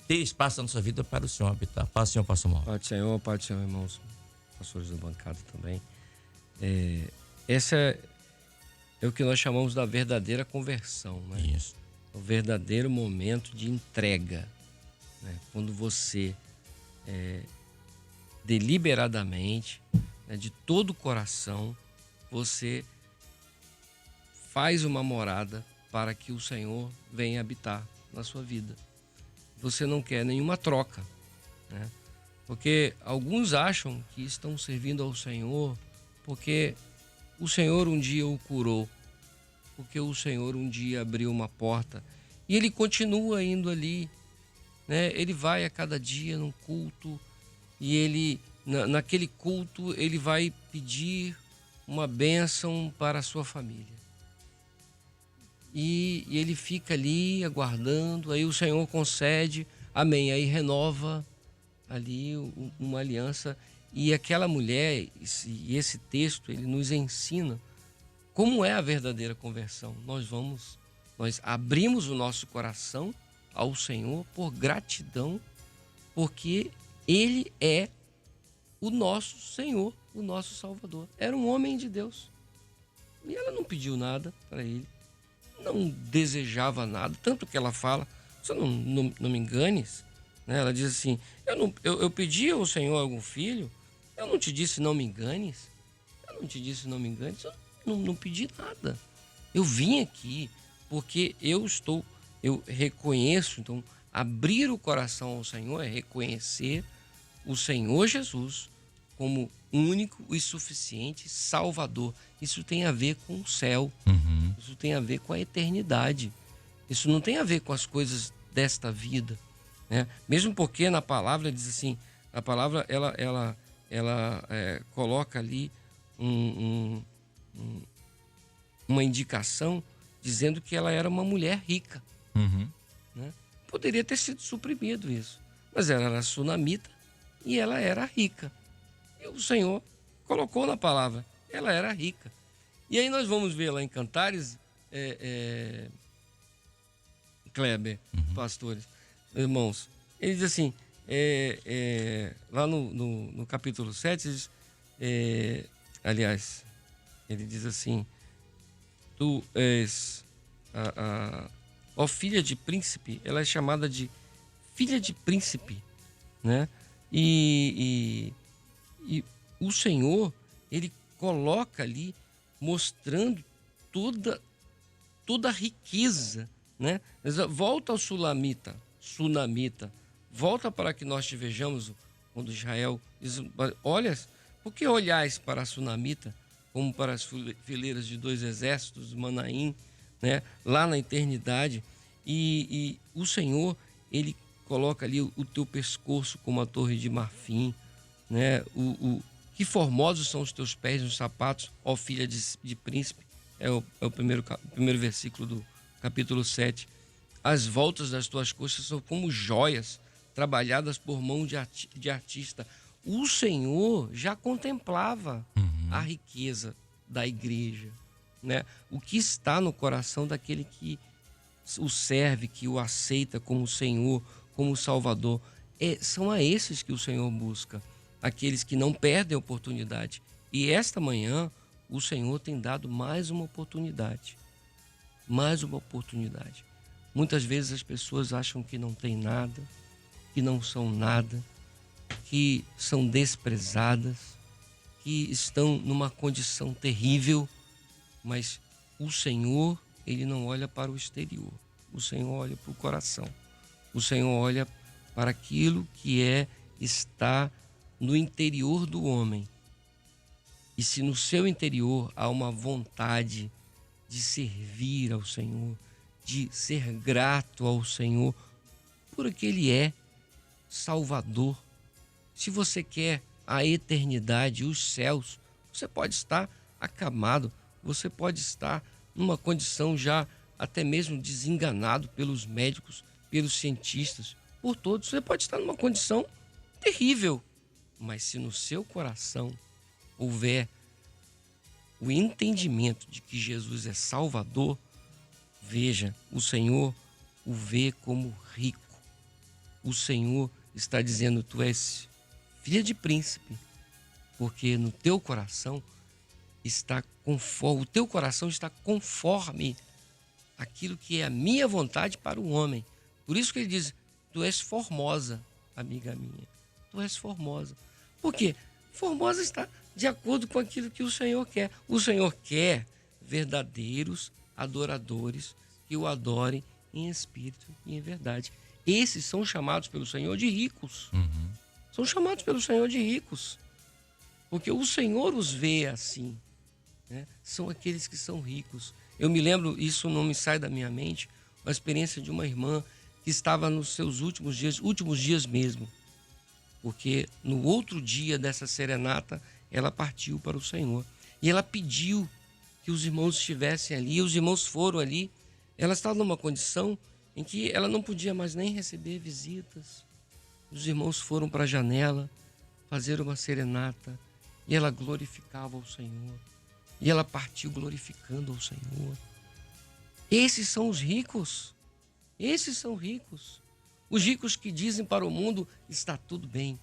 ter espaço na nossa vida para o Senhor habitar. Paz do Senhor, pastor Mauro. Paz do Senhor, irmãos, pastores da bancada também. Essa é o que nós chamamos da verdadeira conversão, né? Isso. O verdadeiro momento de entrega, né? Quando você deliberadamente, né, de todo o coração, você faz uma morada para que o Senhor venha habitar na sua vida. Você não quer nenhuma troca, né? Porque alguns acham que estão servindo ao Senhor porque o Senhor um dia o curou, porque o Senhor um dia abriu uma porta e ele continua indo ali, né? Ele vai a cada dia num culto e ele, naquele culto, ele vai pedir uma bênção para a sua família. E ele fica ali aguardando, aí o Senhor concede, amém, aí renova ali uma aliança. E aquela mulher, e esse texto, ele nos ensina como é a verdadeira conversão. Nós abrimos o nosso coração ao Senhor por gratidão, porque Ele é o nosso Senhor, o nosso Salvador. Era um homem de Deus. E ela não pediu nada para ele, não desejava nada, tanto que ela fala, você não me enganes, né? Ela diz assim, eu pedi ao Senhor algum filho, eu não te disse não me enganes, eu não pedi nada. Eu vim aqui porque eu reconheço, então, abrir o coração ao Senhor é reconhecer o Senhor Jesus como único e suficiente Salvador. Isso tem a ver com o céu, isso tem a ver com a eternidade, isso não tem a ver com as coisas desta vida, né? Mesmo porque na palavra diz assim, a palavra ela coloca ali uma indicação dizendo que ela era uma mulher rica, né? Poderia ter sido suprimido isso, mas ela era sunamita e ela era rica. E o Senhor colocou na palavra, ela era rica. E aí nós vamos ver lá em Cantares Kleber, pastores, irmãos, ele diz assim, lá no capítulo 7, diz, aliás, ele diz assim, tu és ó filha de príncipe, ela é chamada de filha de príncipe, né? E o Senhor, ele coloca ali, mostrando toda a riqueza, né? Volta ao sunamita, volta para que nós te vejamos, quando Israel diz, olha, por que olhais para a sunamita como para as fileiras de 2 exércitos, Manaim, né? Lá na eternidade, e o Senhor, ele coloca ali o teu pescoço como a torre de marfim, né? Que formosos são os teus pés nos sapatos, ó filha de príncipe, é o primeiro versículo do capítulo 7. As voltas das tuas coxas são como joias trabalhadas por mão de artista. O Senhor já contemplava a riqueza da igreja, né? O que está no coração daquele que o serve, que o aceita como Senhor, como Salvador. São a esses que o Senhor busca, aqueles que não perdem a oportunidade. E esta manhã o Senhor tem dado mais uma oportunidade. Mais uma oportunidade. Muitas vezes as pessoas acham que não tem nada, que não são nada, que são desprezadas, que estão numa condição terrível, mas o Senhor, ele não olha para o exterior. O Senhor olha para o coração. O Senhor olha para aquilo que está no interior do homem. E se no seu interior há uma vontade de servir ao Senhor, de ser grato ao Senhor, porque Ele é Salvador. Se você quer a eternidade, os céus, você pode estar acamado, você pode estar numa condição já até mesmo desenganado pelos médicos, pelos cientistas, por todos. Você pode estar numa condição terrível, mas se no seu coração houver o entendimento de que Jesus é Salvador, veja, o Senhor o vê como rico. O Senhor está dizendo, tu és filha de príncipe, porque no teu coração está conforme, o teu coração está conforme aquilo que é a minha vontade para o homem. Por isso que ele diz, tu és formosa, amiga minha. Tu és formosa. Por quê? Formosa está de acordo com aquilo que o Senhor quer. O Senhor quer verdadeiros adoradores que o adorem em espírito e em verdade. Esses são chamados pelo Senhor de ricos. São chamados pelo Senhor de ricos. Porque o Senhor os vê assim, né? São aqueles que são ricos. Eu me lembro, isso não me sai da minha mente, uma experiência de uma irmã que estava nos seus últimos dias mesmo. Porque no outro dia dessa serenata, ela partiu para o Senhor. E ela pediu que os irmãos estivessem ali, e os irmãos foram ali. Ela estava numa condição em que ela não podia mais nem receber visitas. Os irmãos foram para a janela fazer uma serenata e ela glorificava o Senhor. E ela partiu glorificando ao Senhor. Esses são os ricos. Esses são ricos. Os ricos que dizem para o mundo, está tudo bem.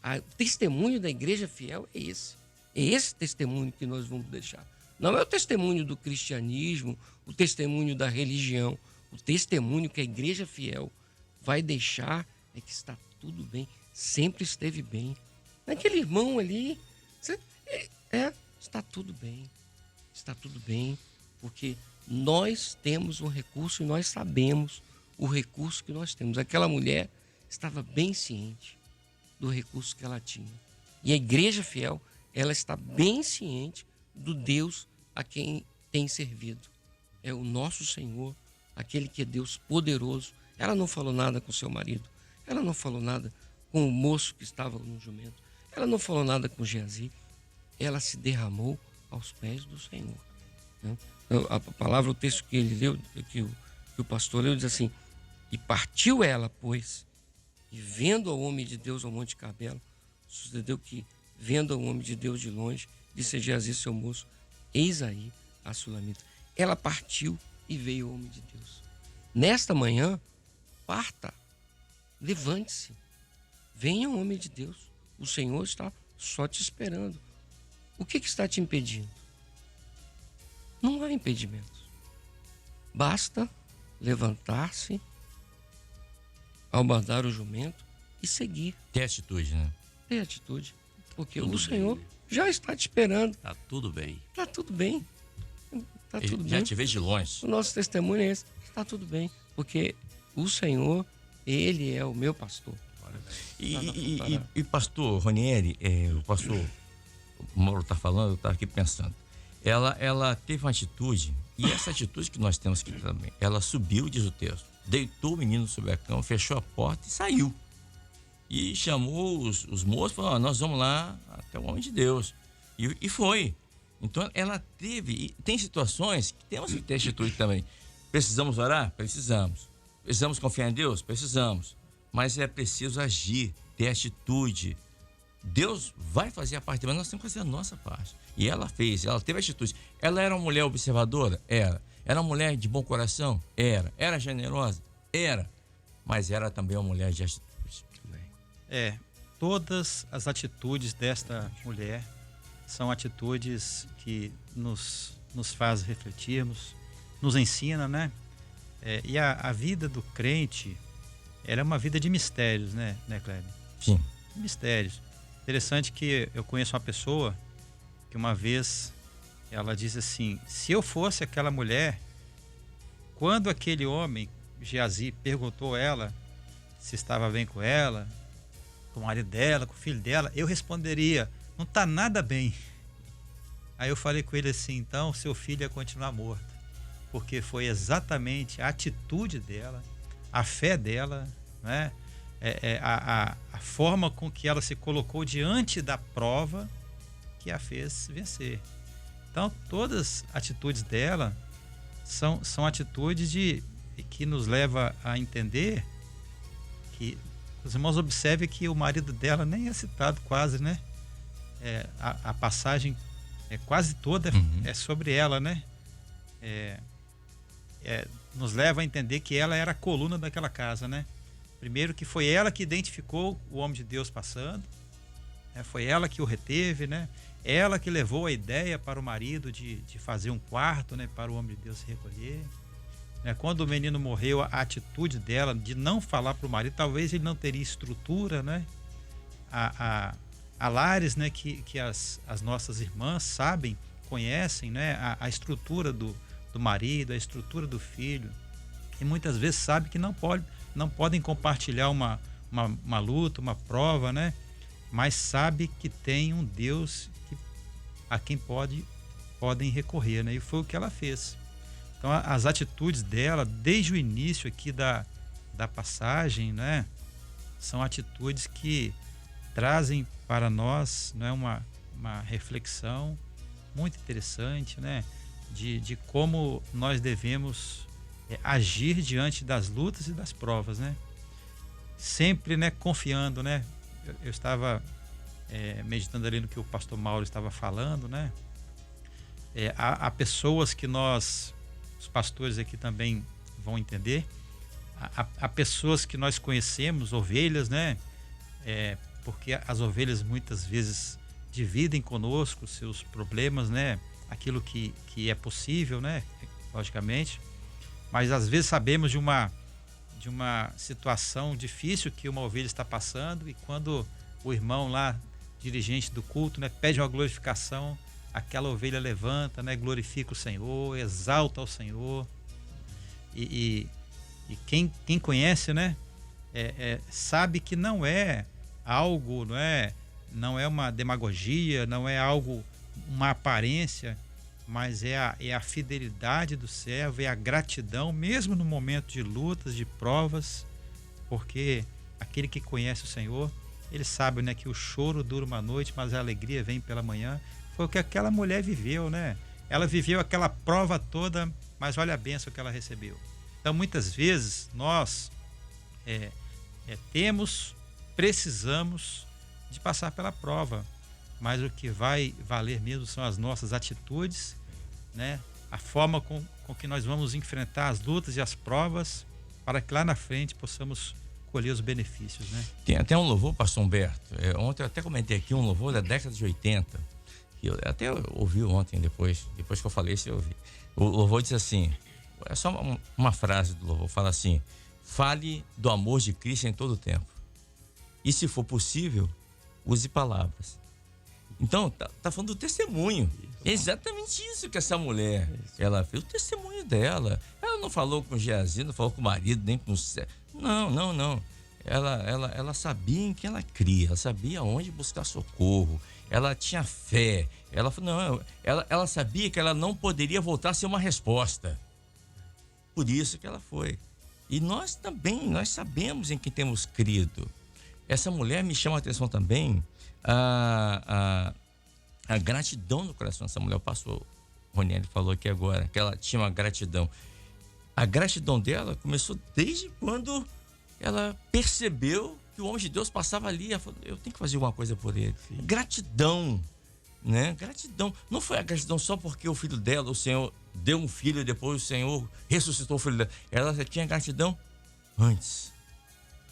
O testemunho da igreja fiel é esse. É esse testemunho que nós vamos deixar. Não é o testemunho do cristianismo, o testemunho da religião. O testemunho que a igreja fiel vai deixar é que está tudo bem. Sempre esteve bem. Naquele irmão ali, está tudo bem. Está tudo bem, porque nós temos um recurso e nós sabemos o recurso que nós temos. Aquela mulher estava bem ciente do recurso que ela tinha. E a igreja fiel, ela está bem ciente do Deus a quem tem servido. É o nosso Senhor, aquele que é Deus poderoso. Ela não falou nada com seu marido. Ela não falou nada com o moço que estava no jumento. Ela não falou nada com Geazi. Ela se derramou aos pés do Senhor. A palavra, o texto que ele leu, que o pastor leu, diz assim, e partiu ela, pois, e vendo ao homem de Deus ao Monte Carmelo, sucedeu que, vendo ao homem de Deus de longe, disse a Geazi, seu moço, eis aí a sulamita. ela partiu e veio o homem de Deus. Nesta manhã, parta, levante-se, venha o homem de Deus. O Senhor está só te esperando. O que está te impedindo? Não há impedimentos. Basta levantar-se, albardar o jumento e seguir. Ter atitude, né? Ter atitude, porque Tudo o Senhor bem, né? já está te esperando. Tá tudo bem. Está tudo bem. Está tudo Já bem. te vejo de longe. O nosso testemunho é esse. Está tudo bem, porque o Senhor, Ele é o meu pastor. E pastor Ronieri, o pastor Mauro está falando, eu estava aqui pensando. Ela teve uma atitude, e essa atitude que nós temos aqui também. Ela subiu, diz o texto, deitou o menino sobre a cama, fechou a porta e saiu. E chamou os moços e falou: nós vamos lá até o homem de Deus. E foi. Então ela teve. E tem situações que temos que ter atitude também. Precisamos orar? Precisamos. Precisamos confiar em Deus? Precisamos. Mas é preciso agir, ter atitude. Deus vai fazer a parte dele, mas nós temos que fazer a nossa parte. E ela fez, ela teve atitude. Ela era uma mulher observadora? Era. Era uma mulher de bom coração? Era. Era generosa? Era. Mas era também uma mulher de atitude. Todas as atitudes desta mulher são atitudes que nos faz refletirmos, nos ensina, né? E a vida do crente, ela é uma vida de mistérios, né Kleber? Sim. Mistérios. Interessante que eu conheço uma pessoa que uma vez ela disse assim: se eu fosse aquela mulher, quando aquele homem, Geazi, perguntou a ela se estava bem com ela, com o marido dela, com o filho dela, eu responderia: não está nada bem. Aí eu falei com ele assim: então seu filho ia continuar morto, porque foi exatamente a atitude dela, a fé dela, né? A forma com que ela se colocou diante da prova que a fez vencer. Então todas as atitudes dela são atitudes que nos leva a entender que os irmãos observem que o marido dela nem é citado quase, né? A passagem quase toda é sobre ela, né? Nos leva a entender que ela era a coluna daquela casa, né? Primeiro que foi ela que identificou o homem de Deus passando, foi ela que o reteve, né? Ela que levou a ideia para o marido de fazer um quarto, né? Para o homem de Deus se recolher. Quando o menino morreu, a atitude dela de não falar para o marido, talvez ele não teria estrutura, né? Há lares, né, que as nossas irmãs sabem, conhecem, né? A estrutura do marido, a estrutura do filho, e muitas vezes sabem que não podem compartilhar uma luta, uma prova, né? Mas sabe que tem um Deus a quem podem recorrer, né? E foi o que ela fez. Então as atitudes dela, desde o início aqui da passagem, né? São atitudes que trazem para nós, né, uma reflexão muito interessante, né? De como nós devemos agir diante das lutas e das provas, né? Sempre, né, confiando, né? Eu estava meditando ali no que o pastor Mauro estava falando, né? Há pessoas que os pastores aqui também vão entender, há pessoas que nós conhecemos, ovelhas, né? Porque as ovelhas muitas vezes dividem conosco seus problemas, né? Aquilo que é possível, né? Logicamente, mas às vezes sabemos de uma situação difícil que uma ovelha está passando, e quando o irmão lá, dirigente do culto, né, pede uma glorificação, aquela ovelha levanta, né, glorifica o Senhor, exalta ao Senhor, e quem conhece, né, sabe que não é algo, não é uma demagogia, não é algo, uma aparência, mas é a fidelidade do servo, é a gratidão, mesmo no momento de lutas, de provas, porque aquele que conhece o Senhor, ele sabe, né, que o choro dura uma noite, mas a alegria vem pela manhã. Foi o que aquela mulher viveu, né? Ela viveu aquela prova toda, mas olha a bênção que ela recebeu. Então, muitas vezes, nós precisamos de passar pela prova, mas o que vai valer mesmo são as nossas atitudes, né? a forma com que nós vamos enfrentar as lutas e as provas, para que lá na frente possamos colher os benefícios, né? Tem até um louvor, pastor Humberto. Ontem eu até comentei aqui um louvor da década de 80. Que eu até ouvi ontem, depois que eu falei isso, eu ouvi. O louvor diz assim, é só uma frase do louvor, fala assim: fale do amor de Cristo em todo o tempo. E se for possível, use palavras. Então, tá falando do testemunho. É exatamente isso que essa mulher, ela fez, o testemunho dela. Ela não falou com Geazi, não falou com o marido, nem com o... Não. Ela sabia em que ela cria, ela sabia onde buscar socorro, ela tinha fé. Ela sabia que ela não poderia voltar a ser uma resposta. Por isso que ela foi. E nós também, nós sabemos em que temos crido. Essa mulher me chama a atenção também a gratidão no coração dessa mulher. O pastor Ronieri falou aqui agora que ela tinha uma gratidão. A gratidão dela começou desde quando ela percebeu que o homem de Deus passava ali. Ela falou, eu tenho que fazer alguma coisa por ele. Sim. Gratidão, né? Gratidão. Não foi a gratidão só porque o filho dela, o Senhor deu um filho e depois o Senhor ressuscitou o filho dela. Ela já tinha gratidão antes.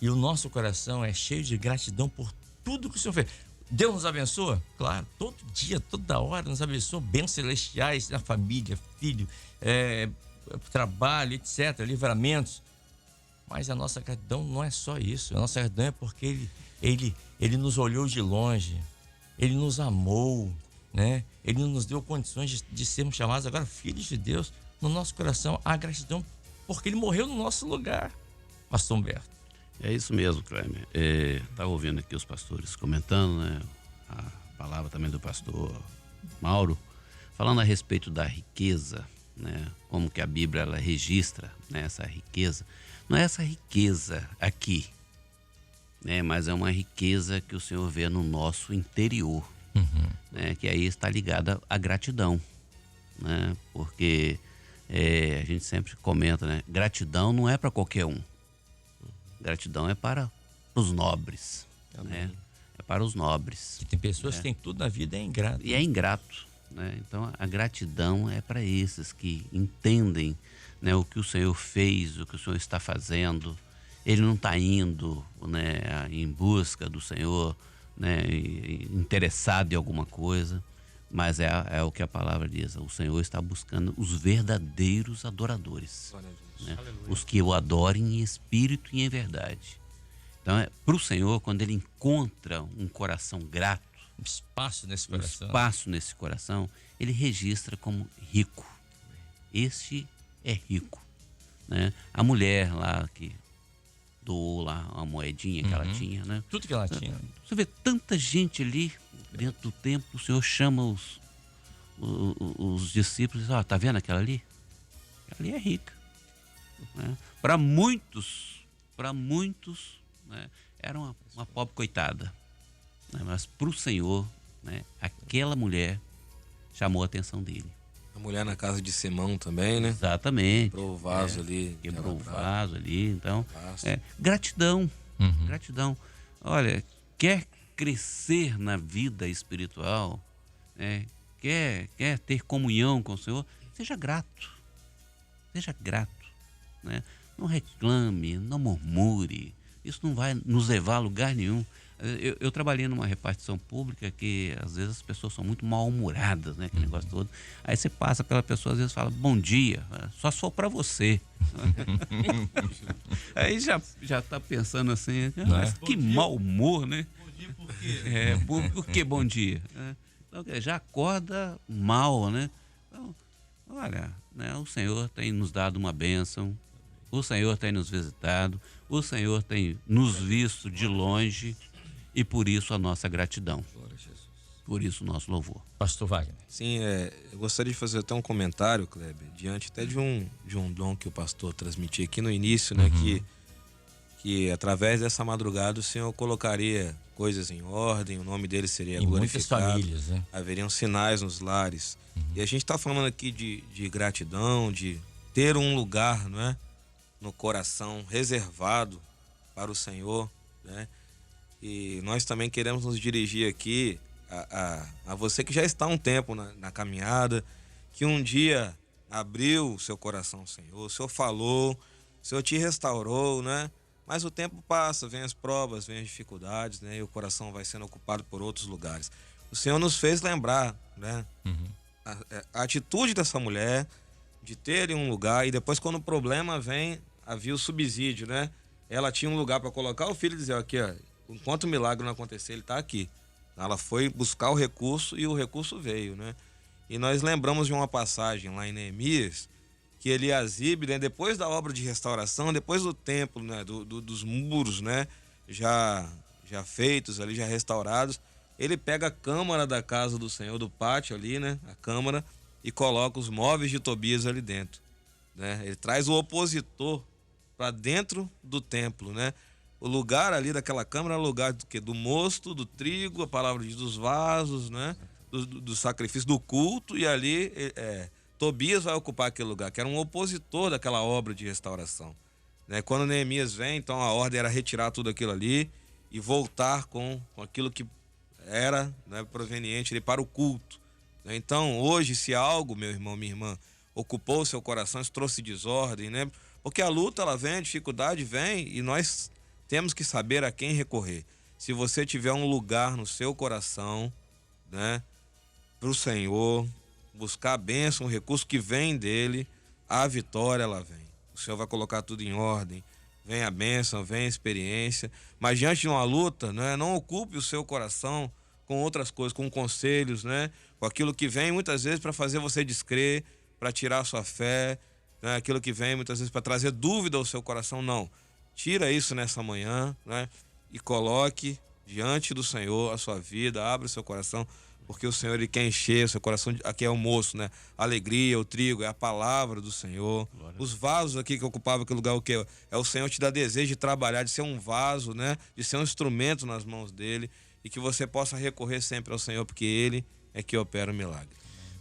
E o nosso coração é cheio de gratidão por tudo que o Senhor fez. Deus nos abençoa? Claro, todo dia, toda hora nos abençoa, bênçãos celestiais na família, filho, trabalho, etc., livramentos. Mas a nossa gratidão não é só isso. A nossa gratidão é porque ele nos olhou de longe, ele nos amou, né? Ele nos deu condições de sermos chamados agora filhos de Deus. No nosso coração há gratidão porque ele morreu no nosso lugar, pastor Humberto. É isso mesmo, Kleber. Estava ouvindo aqui os pastores comentando, né? A palavra também do pastor Mauro, falando a respeito da riqueza, né? Como que a Bíblia ela registra, né, essa riqueza. Não é essa riqueza aqui, né? Mas é uma riqueza que o Senhor vê no nosso interior, né? Que aí está ligada à gratidão, né? Porque a gente sempre comenta, né? Gratidão não é para qualquer um. Gratidão é para os nobres, né? É para os nobres. E tem pessoas que têm tudo na vida e é ingrato. E é ingrato, né? Então a gratidão é para esses que entendem, né, o que o Senhor fez, o que o Senhor está fazendo. Ele não está indo, né, em busca do Senhor, né, interessado em alguma coisa, mas é o que a palavra diz. O Senhor está buscando os verdadeiros adoradores, né? Os que o adorem em espírito e em verdade. Então, para o Senhor, quando ele encontra um coração grato, um espaço nesse coração, ele registra como rico. Este é rico, né? A mulher lá que doou lá uma moedinha que ela tinha, né? Tudo que ela tinha. Você vê tanta gente ali dentro do templo, o Senhor chama os discípulos e diz, tá vendo aquela ali? Aquela ali é rica, né? Para muitos, né, era uma pobre coitada, né? Mas para o Senhor, né, aquela mulher chamou a atenção dele. A mulher na casa de Simão também, né? Exatamente. Quebrou o vaso ali. Quebrou o vaso ali, então. Gratidão. Gratidão. Olha, quer crescer na vida espiritual, né? Quer ter comunhão com o Senhor, seja grato. Seja grato, né? Não reclame, não murmure. Isso não vai nos levar a lugar nenhum. Eu trabalhei numa repartição pública que às vezes as pessoas são muito mal-humoradas, né? Aquele negócio todo. Aí você passa pela pessoa, às vezes fala, bom dia, só se for pra você. Aí já tá pensando assim, mas que mau humor, né? Bom dia por quê? Por que bom dia? Então, já acorda mal, né? Então, olha, né, o Senhor tem nos dado uma bênção, o Senhor tem nos visitado, o Senhor tem nos visto de longe, e por isso a nossa gratidão. Por isso o nosso louvor. Pastor Wagner. Sim, eu gostaria de fazer até um comentário, Kleber, diante até de um dom que o pastor transmitiu aqui no início, né? Que através dessa madrugada o Senhor colocaria coisas em ordem, o nome dele seria glorificado. Muitas famílias, né? Haveriam sinais nos lares. E a gente está falando aqui de gratidão, de ter um lugar, não é, no coração reservado para o Senhor, né? E nós também queremos nos dirigir aqui a você que já está há um tempo na caminhada, que um dia abriu o seu coração ao Senhor, o Senhor falou, o Senhor te restaurou, né? Mas o tempo passa, vem as provas, vem as dificuldades, né? E o coração vai sendo ocupado por outros lugares. O Senhor nos fez lembrar, né? A atitude dessa mulher de ter um lugar, e depois quando o problema vem, havia o subsídio, né? Ela tinha um lugar para colocar o filho e dizer, aqui, ó, enquanto o milagre não acontecer, ele está aqui. Ela foi buscar o recurso e o recurso veio, né? E nós lembramos de uma passagem lá em Neemias, que Eliasibe, né, depois da obra de restauração, depois do templo, né, dos muros, né, já feitos ali, já restaurados, ele pega a câmara da casa do Senhor, do pátio ali, né, a câmara, e coloca os móveis de Tobias ali dentro, né? Ele traz o opositor para dentro do templo, né? O lugar ali daquela câmara é o lugar do quê? Do mosto, do trigo, a palavra diz, dos vasos, né? Do sacrifício, do culto, e ali Tobias vai ocupar aquele lugar, que era um opositor daquela obra de restauração, né? Quando Neemias vem, então a ordem era retirar tudo aquilo ali e voltar com aquilo que era, né, proveniente ali para o culto. Então, hoje, se algo, meu irmão, minha irmã, ocupou o seu coração, isso trouxe desordem, né? Porque a luta, ela vem, a dificuldade vem, e nós temos que saber a quem recorrer. Se você tiver um lugar no seu coração, né, para o Senhor, buscar a bênção, o recurso que vem dele, a vitória, ela vem. O Senhor vai colocar tudo em ordem, vem a bênção, vem a experiência, mas diante de uma luta, né, não ocupe o seu coração com outras coisas, com conselhos, né, com aquilo que vem muitas vezes para fazer você descrer, para tirar a sua fé, né, aquilo que vem muitas vezes para trazer dúvida ao seu coração. Não, tira isso nessa manhã, né, e coloque diante do Senhor a sua vida, abra o seu coração, porque o Senhor, ele quer encher o seu coração. Aqui é o moço, né? A alegria, o trigo, é a palavra do Senhor. Glória. Os vasos aqui que ocupavam aquele lugar, o que é o Senhor te dá desejo de trabalhar, de ser um vaso, né? De ser um instrumento nas mãos dele, e que você possa recorrer sempre ao Senhor, porque ele é que opera o milagre.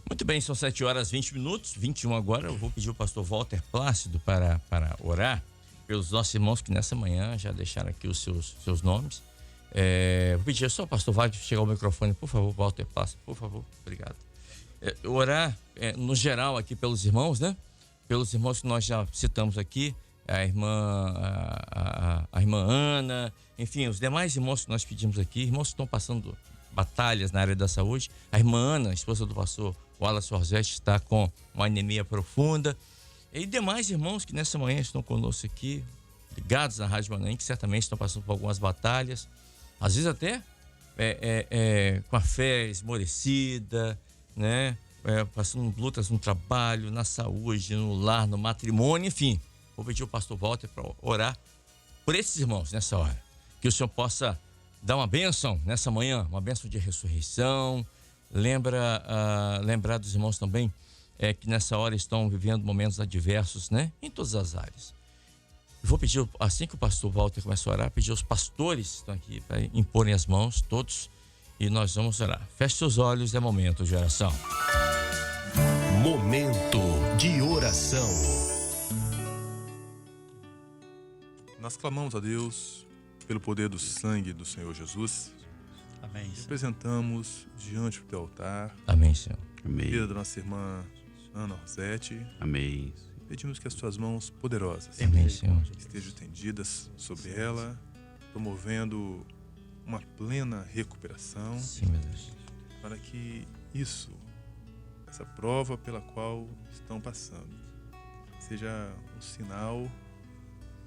Muito bem, são 7h20, 21 agora. Eu vou pedir o pastor Walter Plácido para orar pelos nossos irmãos que nessa manhã já deixaram aqui os seus nomes. Vou pedir só o pastor Wagner chegar ao microfone, por favor, Walter Plácido, por favor, obrigado. Orar no geral aqui pelos irmãos, né? Pelos irmãos que nós já citamos aqui, a irmã Ana, enfim, os demais irmãos que nós pedimos aqui, irmãos que estão passando batalhas na área da saúde. A irmã Ana, esposa do pastor Wallace Orzeste, está com uma anemia profunda. E demais irmãos que nessa manhã estão conosco aqui, ligados na Rádio Manaim, que certamente estão passando por algumas batalhas, às vezes até com a fé esmorecida, né? Passando lutas no trabalho, na saúde, no lar, no matrimônio, enfim. Vou pedir ao pastor Walter para orar por esses irmãos nessa hora. Que o Senhor possa dar uma bênção nessa manhã, uma bênção de ressurreição. Lembrar dos irmãos também que nessa hora estão vivendo momentos adversos, né? Em todas as áreas. Vou pedir, assim que o pastor Walter começar a orar, pedir aos pastores que estão aqui para imporem as mãos, todos, e nós vamos orar. Feche seus olhos, é momento de oração. Momento de oração. Nós clamamos a Deus pelo poder do sangue do Senhor Jesus. Amém. Apresentamos diante do teu altar. Amém, Senhor. A vida da nossa irmã Ana Rosete. Amém. Pedimos que as tuas mãos poderosas Amém, Senhor. estejam estendidas sobre ela, promovendo uma plena recuperação. Sim, meu Deus. Para que essa prova pela qual estão passando, seja um sinal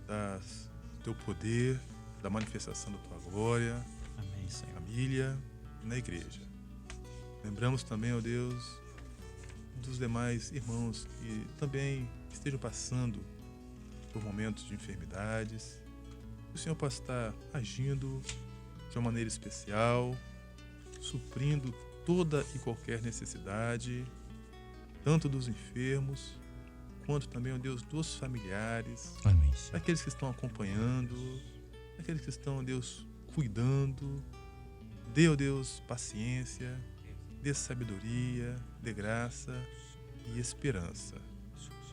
do teu poder, da manifestação da tua glória. Amém, Senhor. Na família e na igreja. Lembramos também, ó Deus, dos demais irmãos que também estejam passando por momentos de enfermidades. Que o Senhor possa estar agindo de uma maneira especial, suprindo toda e qualquer necessidade, tanto dos enfermos, quanto também, ó Deus, dos familiares, Amém, Senhor. daqueles que estão acompanhando, daqueles que estão, ó Deus, cuidando. Dê, ó Deus, paciência, dê sabedoria, dê graça e esperança.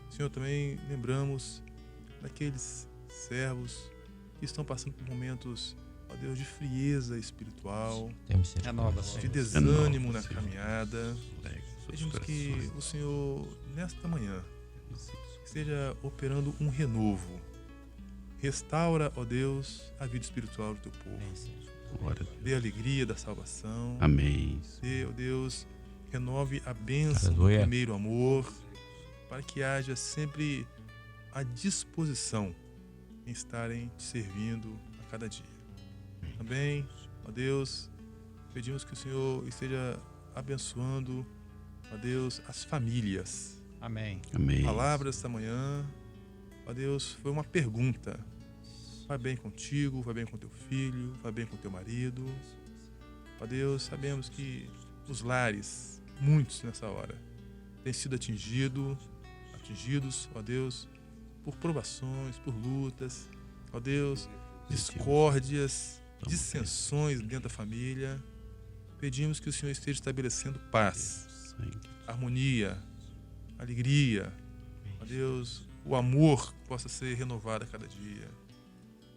Senhor, também lembramos daqueles servos que estão passando por momentos, ó Deus, de frieza espiritual, Tem misericórdia. Renova, de Senhor. desânimo na caminhada. Pedimos que o Senhor, nesta manhã, esteja operando um renovo. Restaura, ó Deus, a vida espiritual do teu povo. Dê a alegria da salvação. Amém. Dê, ó Deus, renove a bênção Aleluia. do primeiro amor, para que haja sempre a disposição em estarem te servindo a cada dia. Também, ó Deus, pedimos que o Senhor esteja abençoando, ó Deus, as famílias. Amém. Amém. A palavra desta manhã, ó Deus, foi uma pergunta. Vai bem contigo, vai bem com teu filho, vai bem com teu marido. Ó Deus, sabemos que os lares, muitos nessa hora, têm sido atingidos, ó Deus, por provações, por lutas, ó Deus, discórdias, dissensões dentro da família. Pedimos que o Senhor esteja estabelecendo paz, harmonia, alegria, ó Deus, o amor possa ser renovado a cada dia,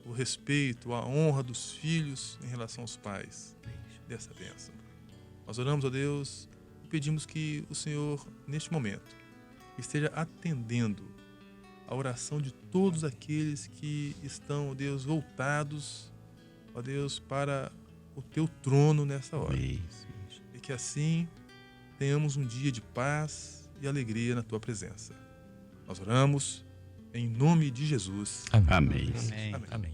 o respeito, a honra dos filhos em relação aos pais, dessa bênção. Nós oramos, ó Deus, e pedimos que o Senhor, neste momento, esteja atendendo a oração de todos aqueles que estão, ó Deus, voltados, ó Deus, para o teu trono nessa hora. Amém. E que assim tenhamos um dia de paz e alegria na tua presença. Nós oramos em nome de Jesus. Amém. Amém. Amém. Amém. Amém.